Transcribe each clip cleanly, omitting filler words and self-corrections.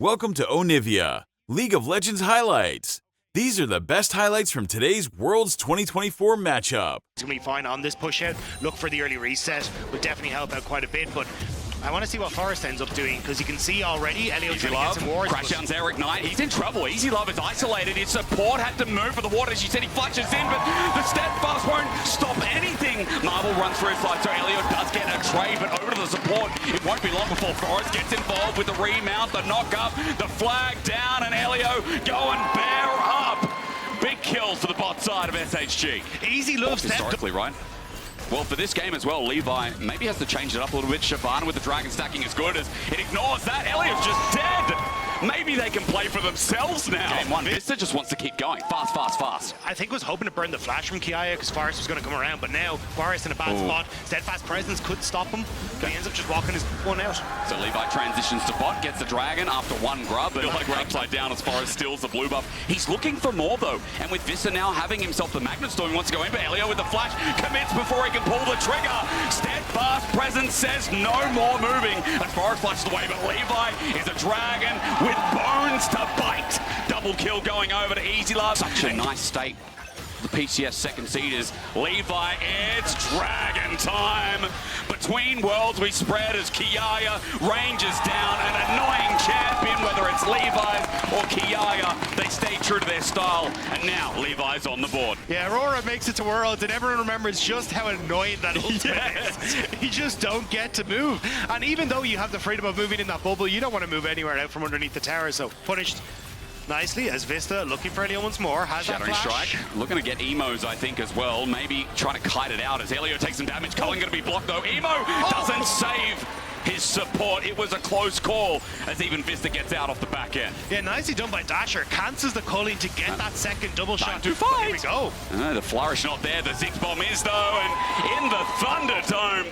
Welcome to Onivia, League of Legends highlights. These are the best highlights from today's Worlds 2024 matchup. It's going to be fine on this push out. Look for the early reset. Would definitely help out quite a bit, but I want to see what Forest ends up doing, because you can see already Elio trying to get some wards. Crashdown's Eric Knight. He's in trouble. Easy Love is isolated. His support had to move for the water. As you said, he flashes in, but the steadfast won't stop anything. Marvel runs through his fight, so Elio does get a trade, but over to the support. It won't be long before Forest gets involved with the remount, the knock up, the flag down, and Elio going bear up. Big kills to the bot side of SHG. Easy Love historically, right? Well, for this game as well, Levi maybe has to change it up a little bit. Shyvana with the Dragon stacking is good as it ignores that. Elliot's just dead. Maybe they can play for themselves now. Game one, Vista just wants to keep going. Fast, fast, fast. I think was hoping to burn the flash from Kiaya because Forest was going to come around, but now Forest in a bad spot. Steadfast presence could stop him, but he ends up just walking his one out. So Levi transitions to bot, gets the Dragon after one grub, but like we're upside down as Forest steals the blue buff. He's looking for more though, and with Vista now having himself the Magnet Storm, he wants to go in, but Elio with the flash commits before he can pull the trigger. Steadfast presence says no more moving as Forest flashes away, but Levi is a Dragon with bones to bite. Double kill going over to Easy Love. Such a nice state. The PCS second seed is Levi. It's Dragon time. Between worlds we spread as Kiaya ranges down an annoying champion, whether it's Levi's or Kiaya. They stay true to their style, and now Levi's on the board. Yeah, Aurora makes it to Worlds, and everyone remembers just how annoying that ultimate is. You just don't get to move. And even though you have the freedom of moving in that bubble, you don't want to move anywhere out from underneath the tower, so punished nicely as Vista looking for Elio once more. Has Shattering that flash. Strike. Looking to get Emo's, I think, as well. Maybe trying to kite it out as Elio takes some damage. Cullen going to be blocked, though. Emo doesn't save his support. It was a close call as even Vista gets out off the back end. Yeah, nicely done by Dasher. Cancels the culling to get that second double shot. To fight. Here we go. The flourish not there. The Ziggs bomb is, though, and in the Thunderdome.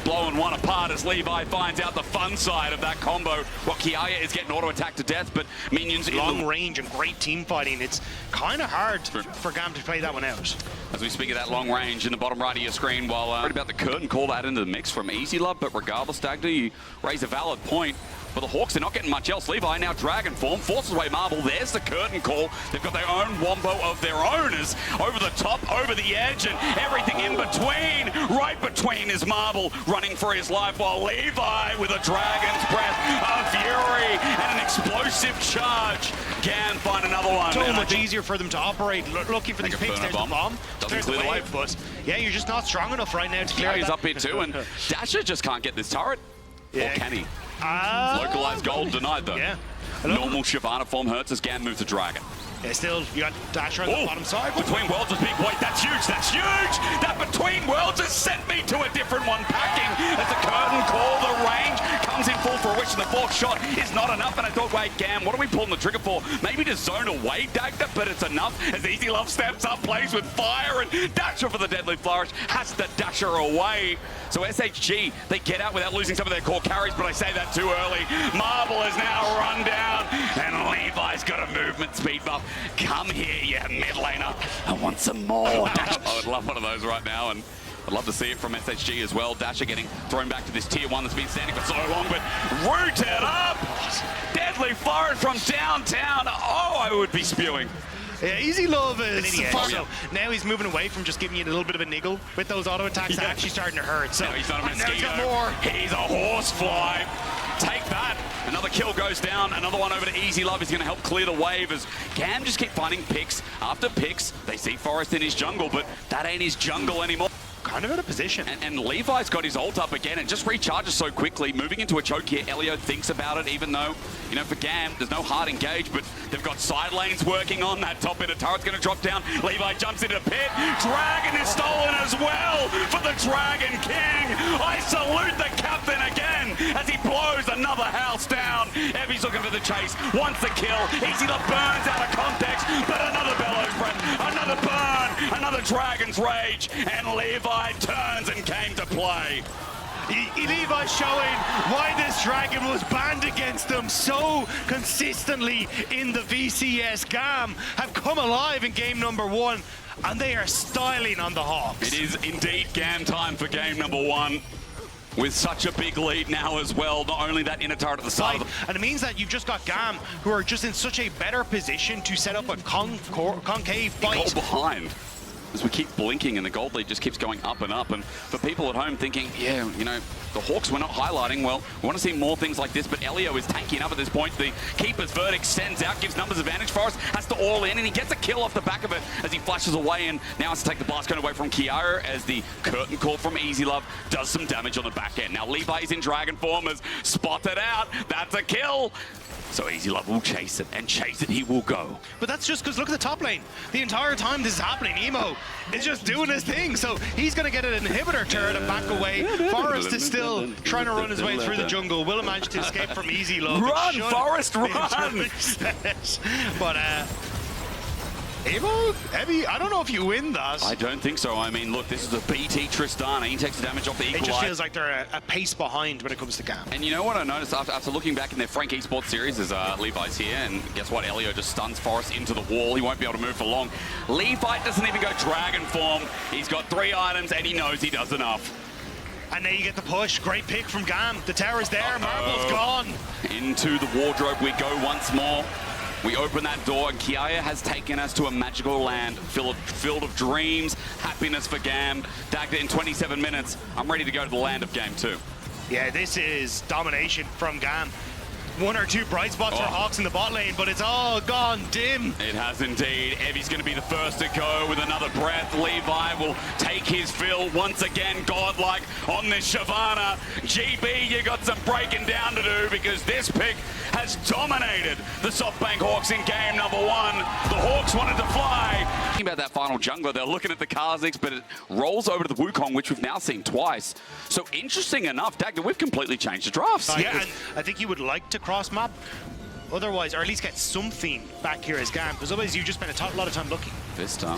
Blowing one apart as Levi finds out the fun side of that combo. Well, Kiaya is getting auto attack to death, but minions long range and great team fighting. It's kind of hard for GAM to play that one out. As we speak of that long range in the bottom right of your screen, while worried about the curtain call that into the mix from Easy Love, but regardless, Dagda, you raise a valid point. But the Hawks are not getting much else. Levi now Dragon form, forces away Marble. There's the curtain call. They've got their own Wombo of their own as over the top, over the edge, and everything in between. Right between is Marble running for his life, while Levi with a Dragon's Breath, a Fury, and an explosive charge. GAM find another one. So much easier for them to operate. Looking for these picks. There's the bomb. Doesn't clear the way. But yeah, you're just not strong enough right now to clear that. He's up here too, and Dasher just can't get this turret. Yeah. Or can he? Localized gold denied though. Yeah. Normal Shyvana form hurts as GAM moves to Dragon. Yeah, still, you got Dasher on the bottom side. Between Worlds is big point. That's huge. That's huge. That Between Worlds has sent me to a different one. Packing as the curtain call. The range comes in full fruition. The fourth shot is not enough. And I thought, wait, GAM, what are we pulling the trigger for? Maybe to zone away Dagda, but it's enough as Easy Love steps up, plays with fire, and Dasher for the deadly flourish has to Dasher away. So SHG, they get out without losing some of their core carries, but I say that too early. Marble is now run down, and Levi's got a movement speed buff. Come here, you mid laner. I want some more. I would love one of those right now, and I'd love to see it from SHG as well. Dasher getting thrown back to this tier 1 that's been standing for so long, but rooted up. Deadly flourish from downtown. Oh, I would be spewing. Yeah, Easy Love is so now he's moving away from just giving you a little bit of a niggle with those auto attacks. They're actually starting to hurt. So now he's not a mosquito. He's got more. He's a horsefly. Take that. Another kill goes down. Another one over to Easy Love is going to help clear the wave as GAM just keep finding picks after picks. They see Forest in his jungle, but that ain't his jungle anymore. Kind of out of position. And Levi's got his ult up again and just recharges so quickly. Moving into a choke here, Elio thinks about it, even though, you know, for GAM, there's no hard engage, but they've got side lanes working on. That top hitter turret's going to drop down. Levi jumps into the pit. Dragon is stolen as well for the Dragon King. I salute the captain again as he blows another house down. Evie's looking for the chase, wants the kill. Easy Love burns out of context, but another bellows breath, another burn, another Dragon's Rage, and Levi turns and came to play. Levi showing why this Dragon was banned against them so consistently in the VCS. GAM have come alive in game number 1, and they are styling on the Hawks. It is indeed GAM time for game number 1. with such a big lead now as well. Not only that inner turret at the side, and it means that you've just got GAM, who are just in such a better position to set up a concave fight. goal behind. As we keep blinking and the gold lead just keeps going up and up. And for people at home thinking, yeah, you know, the Hawks were not highlighting, well, we want to see more things like this, but Elio is tanking up at this point. The keeper's verdict sends out, gives numbers advantage. Forrest has to all in, and he gets a kill off the back of it as he flashes away, and now has to take the blast gun away from Kiara as the curtain call from Easy Love does some damage on the back end. Now Levi is in dragon form, has spotted out. That's a kill. So Easy Love will chase it, and chase it he will go. But that's just because look at the top lane. The entire time this is happening, Emo is just doing his thing. So he's going to get an inhibitor turret and back away. Forrest is still trying to run his way through the jungle. Will manage to escape from Easy Love. Run, Forrest, run! But Emo, heavy. I don't know if you win that. I don't think so. I mean, look, this is a BT Tristana. He takes the damage off the equalizer. It just feels like they're a pace behind when it comes to GAM. And you know what I noticed after looking back in their Frank Esports series is Levi's here, and guess what? Elio just stuns Forrest into the wall. He won't be able to move for long. Levi doesn't even go dragon form. He's got 3 items, and he knows he does enough. And there you get the push. Great pick from GAM. The tower's there. Marble's gone. Into the wardrobe we go once more. We open that door, and Kiaya has taken us to a magical land filled of dreams, happiness for GAM. Dagged it in 27 minutes. I'm ready to go to the land of Game 2. Yeah, this is domination from GAM. 1 or 2 bright spots for HAWKS in the bot lane, but it's all gone dim. It has indeed. Evie's going to be the first to go with another breath. Levi will take his fill once again, godlike on this Shyvana. GB, you got some breaking down to do because this pick has dominated the SoftBank Hawks in game number 1. The Hawks wanted to fly. Thinking about that final jungler, they're looking at the Kha'Zix, but it rolls over to the Wukong, which we've now seen twice. So interesting enough, Dagda, we've completely changed the drafts. Yeah, and I think you would like to cross map otherwise, or at least get something back here as GAM, because otherwise you just spend a lot of time looking. Vista,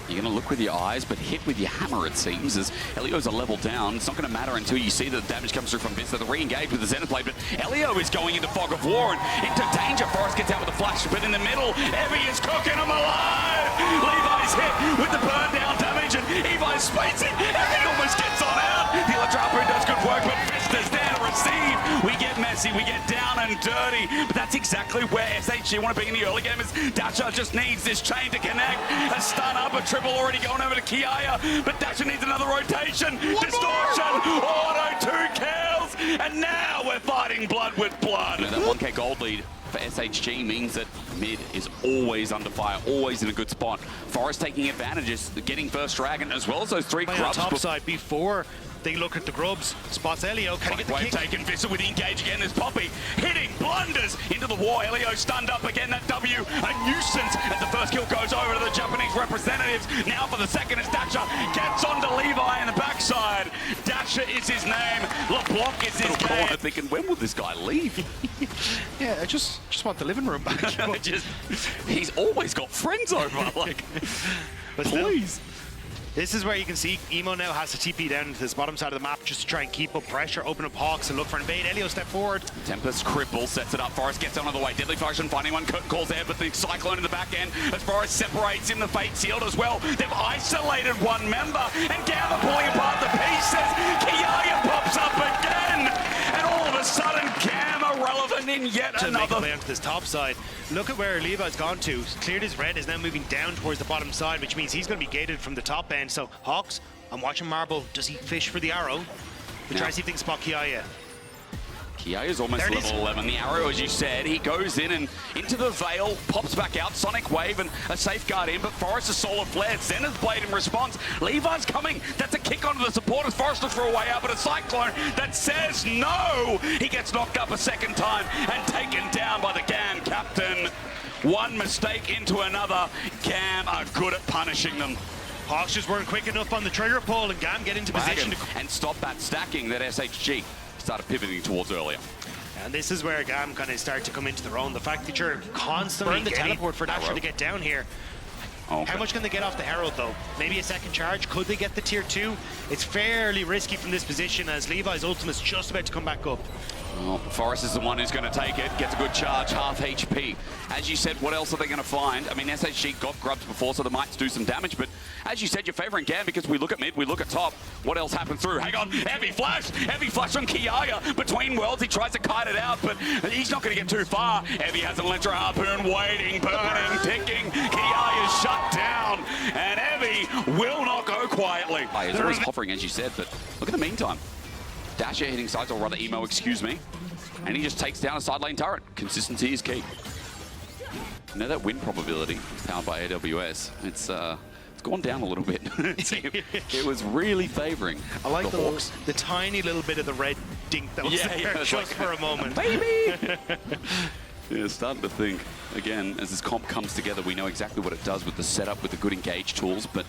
you're going to look with your eyes, but hit with your hammer, it seems, as Elio's a level down. It's not going to matter until you see the damage comes through from Vista. The re-engage with the Zenith Blade, but Elio is going into Fog of War and into danger. Forrest gets out with a flash, but in the middle, Evie is cooking him alive! Levi's hit with the burn down damage, and Evi's spacing. Evie almost gets on out. The Electro does good work, but Vista's there to receive. We get messy, we get down and dirty, but that's exactly where SHG want to be in the early game, as Dasha just needs this chain to connect. A stun up, a triple already going over to Kiaya, but Dasha needs another rotation. Distortion, auto, 2 kills, and now we're fighting blood with blood. That 1k gold lead for SHG means that mid is always under fire, always in a good spot. Forrest taking advantages, getting first dragon, as well as those 3 grubs. On top side before they look at the grubs. Spots Elio. Can he get the kick? Taken Vista with the engage again. There's Poppy hitting, blunders into the wall. Elio stunned up again. That W, a nuisance as the first kill goes over to the Japanese representatives. Now for the second, as Dasha gets onto Levi in the backside. Dasha is his name. LeBlanc is his game. Thinking, when will this guy leave? Yeah, I just want the living room back. He's always got friends over. Like, but please. This is where you can see Emo now has to TP down to this bottom side of the map just to try and keep up pressure, open up HAWKS and look for an invade. Elio step forward. Tempest cripple, sets it up. Forrest gets out of the way. Deadly Function finding one, calls there, but the Cyclone in the back end as Forrest separates in the Fate Sealed as well. They've isolated one member, and GAM are pulling apart the pieces. Kiaya pops up again, and all of a sudden GAM are relevant in yet another. Make to this top side. Look at where Levi's gone to. Cleared his red, is now moving down towards the bottom side, which means he's going to be gated from the top end. So HAWKS, I'm watching Marble. Does he fish for the arrow? We try to see if they can spot Kiaya. Kiaya's almost level 11. The arrow, as you said, he goes in and into the Veil, pops back out, Sonic Wave and a safeguard in, but Forrest is Solar Flare. Zenith Blade in response. Levi's coming. That's a kick onto the supporters. Forrest looks for a way out, but a Cyclone that says no. He gets knocked up a second time and taken down by the GAM captain. One mistake into another. GAM are good at punishing them. HAWKS just weren't quick enough on the trigger pull, and GAM get into position and stop that stacking that SHG started pivoting towards earlier. And this is where GAM kind of start to come into their own. The fact that you're constantly the teleport for Dasher to get down here. Okay. How much can they get off the Herald though? Maybe a second charge? Could they get the tier 2? It's fairly risky from this position as Levi's ultimate's just about to come back up. Well, Forrest is the one who's going to take it, gets a good charge, half HP. As you said, what else are they going to find? I mean, SHG got grubs before, so they might do some damage, but as you said, you're favouring GAM because we look at mid, we look at top. What else happens through? Hang on, heavy flash from Kiaya. Between worlds, he tries to kite it out, but he's not going to get too far. Heavy has a Electro Harpoon waiting, burning, ticking. Kiaya's shut down, and Heavy will not go quietly. He's always hovering, as you said, but look at the meantime. Dasher hitting sides, or rather Emo, excuse me. And he just takes down a side lane turret. Consistency is key. You know that win probability powered by AWS, it's gone down a little bit. It was really favouring I like the HAWKS. the tiny little bit of the red dink that was there just like, for a moment. Baby! Yeah, starting to think. Again, as this comp comes together, we know exactly what it does with the setup, with the good engage tools, but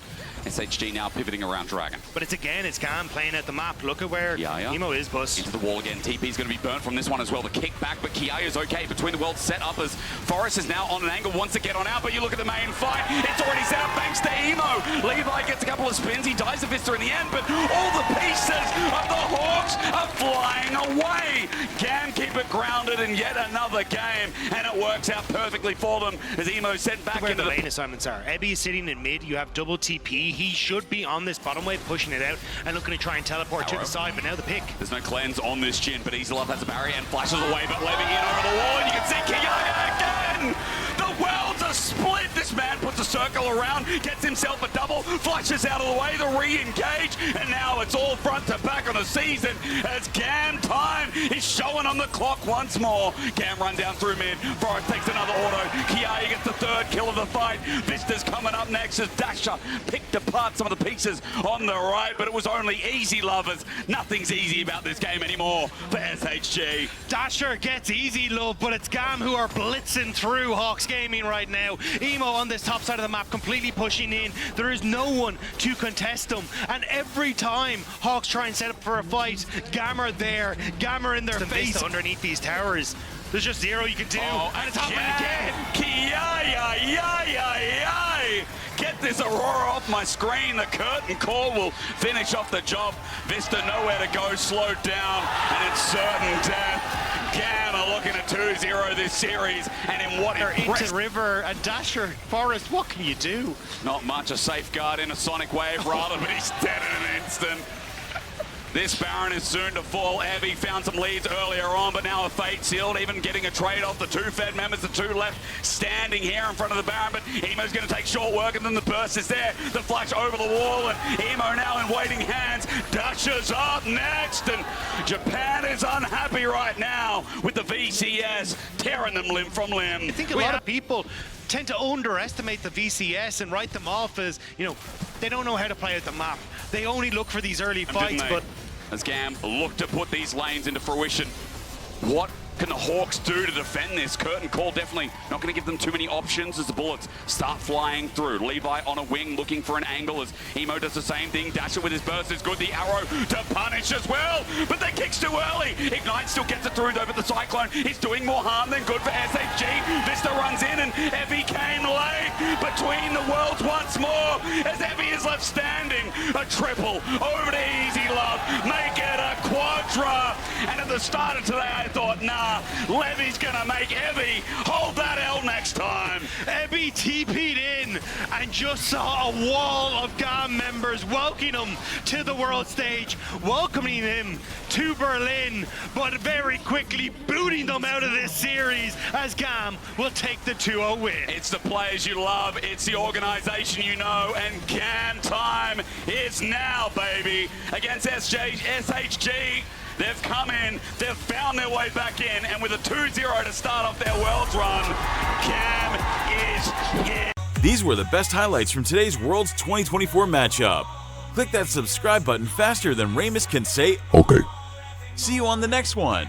SHG now pivoting around Dragon. But it's GAM playing at the map. Look at where Emo is, Bus. Into the wall again. TP's going to be burnt from this one as well. The kick back, but Kiaya's okay. Between the worlds set up as Forrest is now on an angle, wants to get on out, but you look at the main fight. It's already set up thanks to Emo. Levi gets a couple of spins. He dies the Vista in the end, but all the pieces of the HAWKS are flying away. GAM keep it grounded in yet another game, and it works out perfectly for them as Emo sent back into the lane assignments are. Ebby is sitting in mid. You have double TP. He should be on this bottom wave, pushing it out and looking to try and teleport to the side, but now the pick. There's no cleanse on this Jhin, but Easy Love has a barrier and flashes away, but Levy in over the wall, and you can see Kiaya again! The worlds are split! This man puts a circle around, gets himself a double, flashes out of the way, the re-engage, and now it's all front to back on the season as GAM time is showing on the clock once more. GAM run down through mid, Forrest takes another auto, Kiaya gets the third kill of the fight, Vista's coming up next as Dasher picked apart some of the pieces on the right, but it was only Easy Lovers. Nothing's easy about this game anymore for SHG. Dasher gets Easy Love, but it's GAM who are blitzing through HAWKS Gaming right now. Emo on this top side of the map completely pushing in. There is no one to contest them, and every time HAWKS try and set up for a fight, GAM are there, GAM are in their face underneath these towers. There's just zero you can do, and it's happening again. Kiaya, get this Aurora off my screen. The curtain call will finish off the job. Vista nowhere to go, slowed down, and it's certain death. GAM are looking at 2-0 this series, and in what into River and Dasher, Forrest, what can you do? Not much, a safeguard in a sonic wave rather, but he's dead in an instant. This Baron is soon to fall. Heavy found some leads earlier on, but now a fate sealed, even getting a trade off the two Fed members, the two left standing here in front of the Baron, but Emo's going to take short work, and then the burst is there. The flash over the wall, and Emo now in waiting hands. Dasher's up next, and Japan is unhappy right now with the VCS tearing them limb from limb. I think a lot of people tend to underestimate the VCS and write them off as, you know, they don't know how to play out the map. They only look for these early fights, but as GAM look to put these lanes into fruition, what can the HAWKS do to defend this? Curtain call definitely not going to give them too many options as the bullets start flying through. Levi on a wing looking for an angle as Emo does the same thing. Dasher with his burst is good. The arrow to punish as well, but the kick's too early. Ignite still gets it through though, but the Cyclone is doing more harm than good for SHG. Vista runs in and Evie came late between the worlds once more as Evie is left standing. A triple over to Easy Love, make it a quadra. And at the start of today I thought, nah, Levy's gonna make Evie hold that L next time. Evie TP'd in and just saw a wall of GAM members welcoming him to the world stage, welcoming him to Berlin, but very quickly booting them out of this series as GAM will take the 2-0 win. It's the players you love, it's the organization you know, and GAM time is now, baby, against SHG. They've come in, they've found their way back in, and with a 2-0 to start off their Worlds run, GAM is here. These were the best highlights from today's Worlds 2024 matchup. Click that subscribe button faster than Ramus can say, okay. See you on the next one.